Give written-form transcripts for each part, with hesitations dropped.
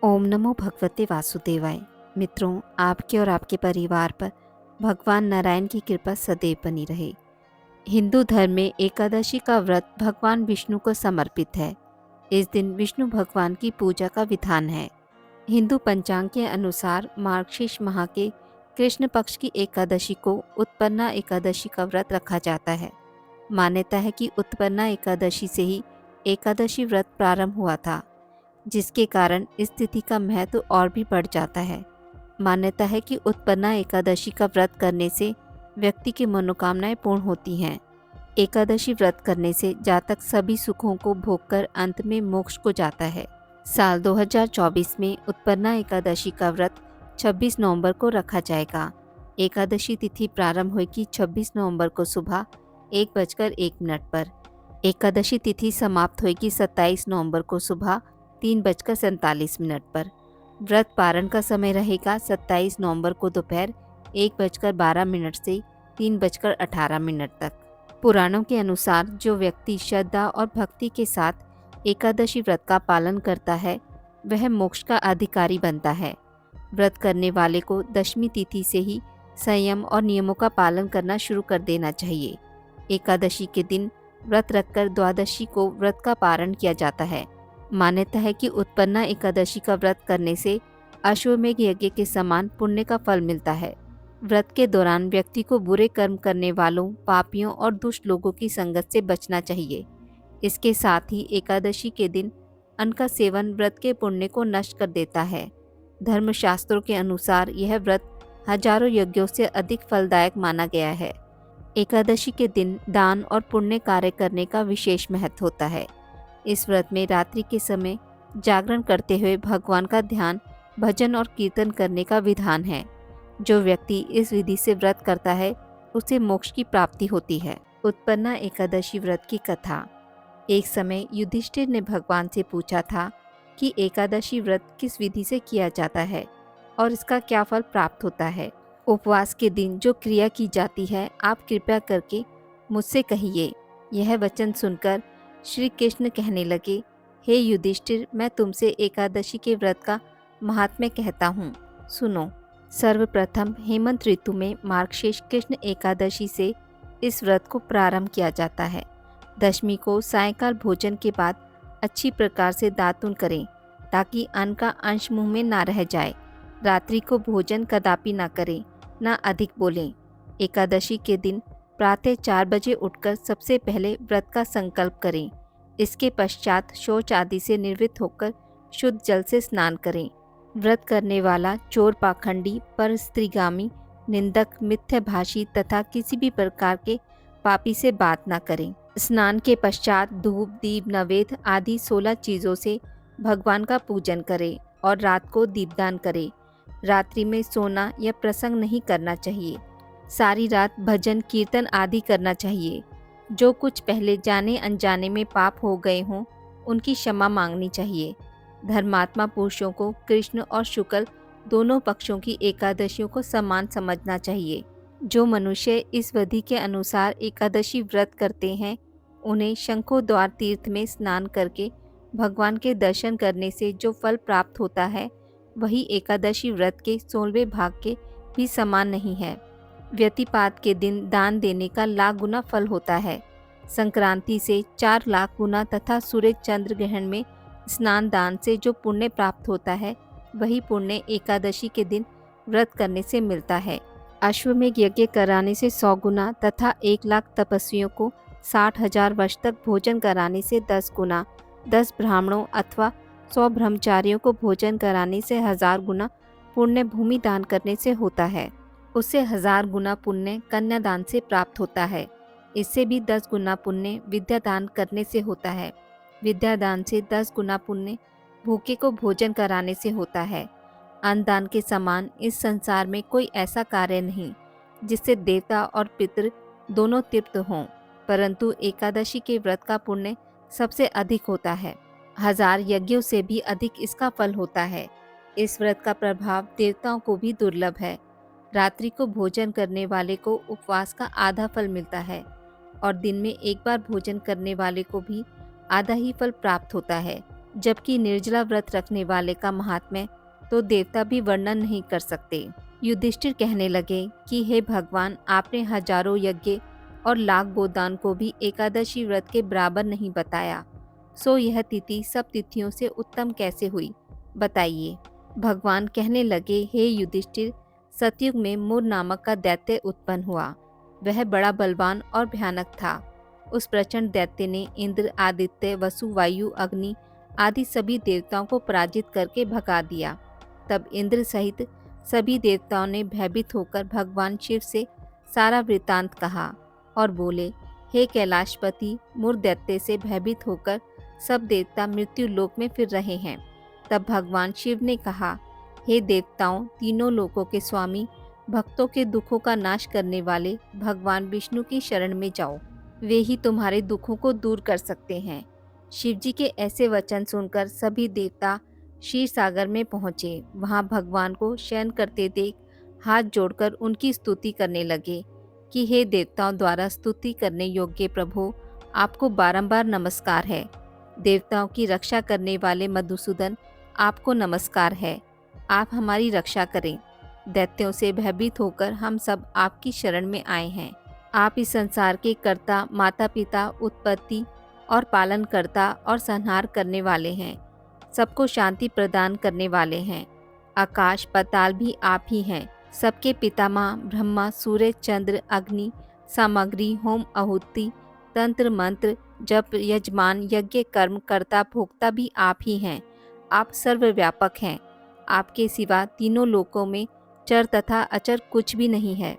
ओम नमो भगवते वासुदेवाय। मित्रों, आपके और आपके परिवार पर भगवान नारायण की कृपा सदैव बनी रहे। हिंदू धर्म में एकादशी का व्रत भगवान विष्णु को समर्पित है। इस दिन विष्णु भगवान की पूजा का विधान है। हिंदू पंचांग के अनुसार मार्गशीर्ष माह के कृष्ण पक्ष की एकादशी को उत्पन्ना एकादशी का व्रत रखा जाता है। मान्यता है कि उत्पन्ना एकादशी से ही एकादशी व्रत प्रारंभ हुआ था, जिसके कारण इस तिथि का महत्व और भी बढ़ जाता है। मान्यता है कि उत्पन्ना एकादशी का व्रत करने से व्यक्ति की मनोकामनाएं पूर्ण होती हैं। एकादशी व्रत करने से जातक सभी सुखों को भोगकर अंत में मोक्ष को जाता है। साल 2024 में उत्पन्ना एकादशी का व्रत 26 नवंबर को रखा जाएगा। एकादशी तिथि प्रारंभ होगी 26 नवंबर को सुबह 1:01 पर। एकादशी तिथि समाप्त होगी 27 नवंबर को सुबह 3:47 पर। व्रत पारण का समय रहेगा 27 नवंबर को दोपहर 1:12 से 3:18 तक। पुराणों के अनुसार जो व्यक्ति श्रद्धा और भक्ति के साथ एकादशी व्रत का पालन करता है वह मोक्ष का अधिकारी बनता है। व्रत करने वाले को दशमी तिथि से ही संयम और नियमों का पालन करना शुरू कर देना चाहिए। एकादशी के दिन व्रत रखकर द्वादशी को व्रत का पारण किया जाता है। मान्यता है कि उत्पन्ना एकादशी का व्रत करने से अश्वमेघ यज्ञ के समान पुण्य का फल मिलता है। व्रत के दौरान व्यक्ति को बुरे कर्म करने वालों, पापियों और दुष्ट लोगों की संगत से बचना चाहिए। इसके साथ ही एकादशी के दिन अन्न का सेवन व्रत के पुण्य को नष्ट कर देता है। धर्मशास्त्रों के अनुसार यह व्रत हजारों यज्ञों से अधिक फलदायक माना गया है। एकादशी के दिन दान और पुण्य कार्य करने का विशेष महत्व होता है। इस व्रत में रात्रि के समय जागरण करते हुए भगवान का ध्यान, भजन और कीर्तन करने का विधान है। जो व्यक्ति इस विधि से व्रत करता है उसे मोक्ष की प्राप्ति होती है। उत्पन्ना एकादशी व्रत की कथा। एक समय युधिष्ठिर ने भगवान से पूछा था कि एकादशी व्रत किस विधि से किया जाता है और इसका क्या फल प्राप्त होता है। उपवास के दिन जो क्रिया की जाती है आप कृपया करके मुझसे कहिए। यह वचन सुनकर श्री कृष्ण कहने लगे, हे युधिष्ठिर, मैं तुमसे एकादशी के व्रत का महात्म्य कहता हूँ, सुनो। सर्वप्रथम हेमंत ऋतु में मार्गशीर्ष कृष्ण एकादशी से इस व्रत को प्रारंभ किया जाता है। दशमी को सायंकाल भोजन के बाद अच्छी प्रकार से दातुन करें ताकि अन्न का अंश मुंह में ना रह जाए। रात्रि को भोजन कदापि ना करें, ना अधिक बोलें। एकादशी के दिन प्रातः 4 बजे उठकर सबसे पहले व्रत का संकल्प करें। इसके पश्चात शौच आदि से निवृत्त होकर शुद्ध जल से स्नान करें। व्रत करने वाला चोर, पाखंडी, पर स्त्रीगामी, निंदक, मिथ्याभाषी तथा किसी भी प्रकार के पापी से बात न करें। स्नान के पश्चात धूप, दीप, नैवेद्य आदि 16 चीज़ों से भगवान का पूजन करें और रात को दीपदान करें। रात्रि में सोना या प्रसंग नहीं करना चाहिए। सारी रात भजन, कीर्तन आदि करना चाहिए। जो कुछ पहले जाने अनजाने में पाप हो गए हों उनकी क्षमा मांगनी चाहिए। धर्मात्मा पुरुषों को कृष्ण और शुक्ल दोनों पक्षों की एकादशियों को समान समझना चाहिए। जो मनुष्य इस विधि के अनुसार एकादशी व्रत करते हैं उन्हें शंखोद्वार तीर्थ में स्नान करके भगवान के दर्शन करने से जो फल प्राप्त होता है वही एकादशी व्रत के 16वें भाग के भी समान नहीं है। व्यतिपात के दिन दान देने का लाख गुना फल होता है। संक्रांति से 4 लाख गुना तथा सूर्य चंद्र ग्रहण में स्नान दान से जो पुण्य प्राप्त होता है वही पुण्य एकादशी के दिन व्रत करने से मिलता है। अश्वमेघ यज्ञ कराने से 100 गुना तथा 1 लाख तपस्वियों को 60,000 वर्ष तक भोजन कराने से 10 गुना, 10 ब्राह्मणों अथवा 100 ब्रह्मचारियों को भोजन कराने से 1000 गुना पुण्य भूमि दान करने से होता है। उससे 1000 गुना पुण्य कन्यादान से प्राप्त होता है। इससे भी 10 गुना पुण्य विद्यादान करने से होता है। विद्यादान से 10 गुना पुण्य भूखे को भोजन कराने से होता है। अन्नदान के समान इस संसार में कोई ऐसा कार्य नहीं जिससे देवता और पितृ दोनों तृप्त हों, परंतु एकादशी के व्रत का पुण्य सबसे अधिक होता है। 1000 यज्ञों से भी अधिक इसका फल होता है। इस व्रत का प्रभाव देवताओं को भी दुर्लभ है। रात्रि को भोजन करने वाले को उपवास का आधा फल मिलता है और दिन में एक बार भोजन करने वाले को भी आधा ही फल प्राप्त होता है। जबकि निर्जला व्रत रखने वाले का महात्म्य तो देवता भी वर्णन नहीं कर सकते। युधिष्ठिर कहने लगे कि हे भगवान, आपने हजारों यज्ञ और लाख गोदान को भी एकादशी व्रत के बराबर नहीं बताया, सो यह तिथि सब तिथियों से उत्तम कैसे हुई, बताइए। भगवान कहने लगे, हे युधिष्ठिर, सतयुग में मुर नामक का दैत्य उत्पन्न हुआ। वह बड़ा बलवान और भयानक था। उस प्रचंड दैत्य ने इंद्र, आदित्य, वसु, वायु, अग्नि आदि सभी देवताओं को पराजित करके भगा दिया। तब इंद्र सहित सभी देवताओं ने भयभीत होकर भगवान शिव से सारा वृतांत कहा और बोले, हे कैलाशपति, मुर दैत्य से भयभीत होकर सब देवता मृत्यु लोक में फिर रहे हैं। तब भगवान शिव ने कहा, हे देवताओं, तीनों लोकों के स्वामी, भक्तों के दुखों का नाश करने वाले भगवान विष्णु की शरण में जाओ, वे ही तुम्हारे दुखों को दूर कर सकते हैं। शिवजी के ऐसे वचन सुनकर सभी देवता क्षीर सागर में पहुँचे। वहाँ भगवान को शयन करते देख हाथ जोड़कर उनकी स्तुति करने लगे कि हे देवताओं द्वारा स्तुति करने योग्य प्रभु, आपको बारंबार नमस्कार है। देवताओं की रक्षा करने वाले मधुसूदन, आपको नमस्कार है। आप हमारी रक्षा करें। दैत्यों से भयभीत होकर हम सब आपकी शरण में आए हैं। आप इस संसार के कर्ता, माता पिता, उत्पत्ति और पालन करता और संहार करने वाले हैं। सबको शांति प्रदान करने वाले हैं। आकाश पाताल भी आप ही हैं। सबके पितामह ब्रह्मा, सूर्य, चंद्र, अग्नि, सामग्री, होम, आहुति, तंत्र, मंत्र, जप, यजमान, यज्ञ, कर्म, कर्ता, भोक्ता भी आप ही हैं। आप सर्वव्यापक हैं। आपके सिवा तीनों लोकों में चर तथा अचर कुछ भी नहीं है।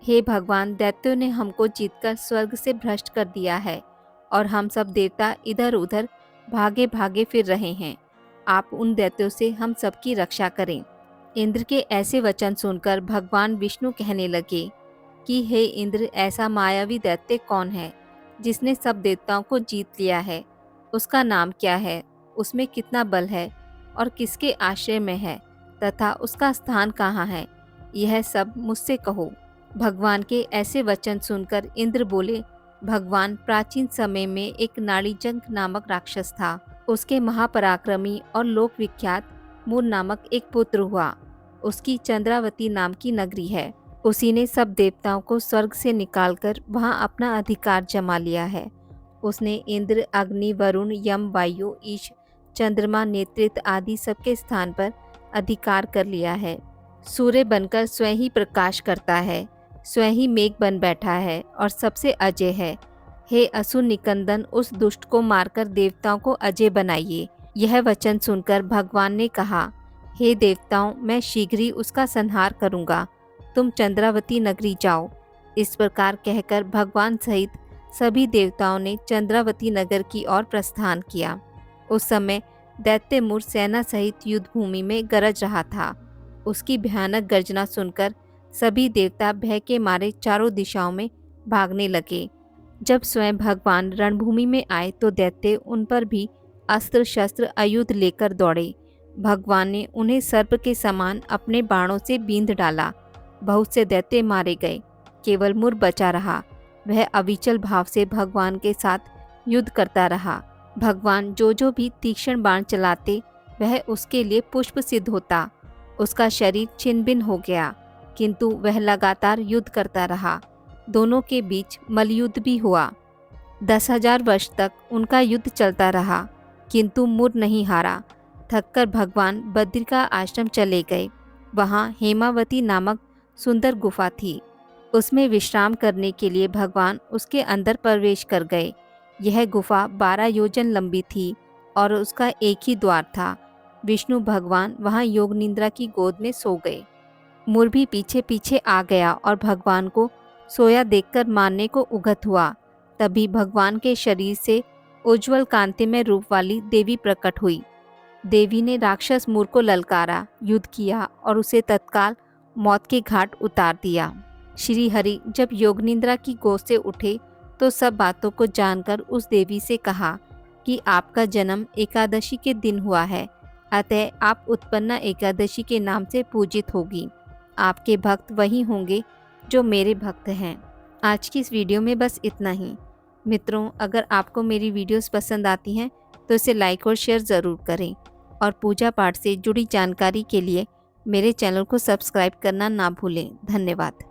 हे भगवान, दैत्यों ने हमको जीतकर स्वर्ग से भ्रष्ट कर दिया है और हम सब देवता इधर उधर भागे भागे फिर रहे हैं। आप उन दैत्यों से हम सबकी रक्षा करें। इंद्र के ऐसे वचन सुनकर भगवान विष्णु कहने लगे कि हे इंद्र, ऐसा मायावी दैत्य कौन है जिसने सब देवताओं को जीत लिया है? उसका नाम क्या है? उसमें कितना बल है और किसके आश्रय में है तथा उसका स्थान कहाँ है? यह सब मुझसे कहो। भगवान के ऐसे वचन सुनकर इंद्र बोले, भगवान, प्राचीन समय में एक नाड़ीजंग नामक राक्षस था। उसके महापराक्रमी और लोक विख्यात मूर नामक एक पुत्र हुआ। उसकी चंद्रावती नाम की नगरी है। उसी ने सब देवताओं को स्वर्ग से निकालकर वहां अपना अधिकार जमा लिया है। उसने इंद्र, अग्नि, वरुण, यम, वायु, ईश, चंद्रमा, नेत्रित आदि सबके स्थान पर अधिकार कर लिया है। सूर्य बनकर स्वयं ही प्रकाश करता है, स्वयं ही मेघ बन बैठा है और सबसे अजय है। हे असुर निकंदन, उस दुष्ट को मारकर देवताओं को अजय बनाइए। यह वचन सुनकर भगवान ने कहा, हे देवताओं, मैं शीघ्र ही उसका संहार करूंगा। तुम चंद्रावती नगरी जाओ। इस प्रकार कहकर भगवान सहित सभी देवताओं ने चंद्रावती नगर की ओर प्रस्थान किया। उस समय दैत्य मूर सेना सहित युद्ध भूमि में गरज रहा था। उसकी भयानक गर्जना सुनकर सभी देवता भय के मारे चारों दिशाओं में भागने लगे। जब स्वयं भगवान रणभूमि में आए तो दैत्य उन पर भी अस्त्र शस्त्र आयुध लेकर दौड़े। भगवान ने उन्हें सर्प के समान अपने बाणों से बींध डाला। बहुत से दैत्य मारे गए, केवल मूर बचा रहा। वह अविचल भाव से भगवान के साथ युद्ध करता रहा। भगवान जो भी तीक्ष्ण बाण चलाते वह उसके लिए पुष्प सिद्ध होता। उसका शरीर छिन्न भिन्न हो गया, किंतु वह लगातार युद्ध करता रहा। दोनों के बीच मल्लयुद्ध भी हुआ। 10,000 वर्ष तक उनका युद्ध चलता रहा, किंतु मूर नहीं हारा। थककर भगवान बद्री का आश्रम चले गए। वहाँ हेमावती नामक सुंदर गुफा थी। उसमें विश्राम करने के लिए भगवान उसके अंदर प्रवेश कर गए। यह गुफा 12 योजन लंबी थी और उसका एक ही द्वार था। विष्णु भगवान वहाँ योग निद्रा की गोद में सो गए। मूर भी पीछे पीछे आ गया और भगवान को सोया देखकर मारने को उगत हुआ। तभी भगवान के शरीर से उज्ज्वल कांतिमय रूप वाली देवी प्रकट हुई। देवी ने राक्षस मूर को ललकारा, युद्ध किया और उसे तत्काल मौत के घाट उतार दिया। श्री हरि जब योग निद्रा की गोद से उठे तो सब बातों को जानकर उस देवी से कहा कि आपका जन्म एकादशी के दिन हुआ है, अतः आप उत्पन्ना एकादशी के नाम से पूजित होगी। आपके भक्त वही होंगे जो मेरे भक्त हैं। आज की इस वीडियो में बस इतना ही। मित्रों, अगर आपको मेरी वीडियोस पसंद आती हैं तो इसे लाइक और शेयर ज़रूर करें और पूजा पाठ से जुड़ी जानकारी के लिए मेरे चैनल को सब्सक्राइब करना ना भूलें। धन्यवाद।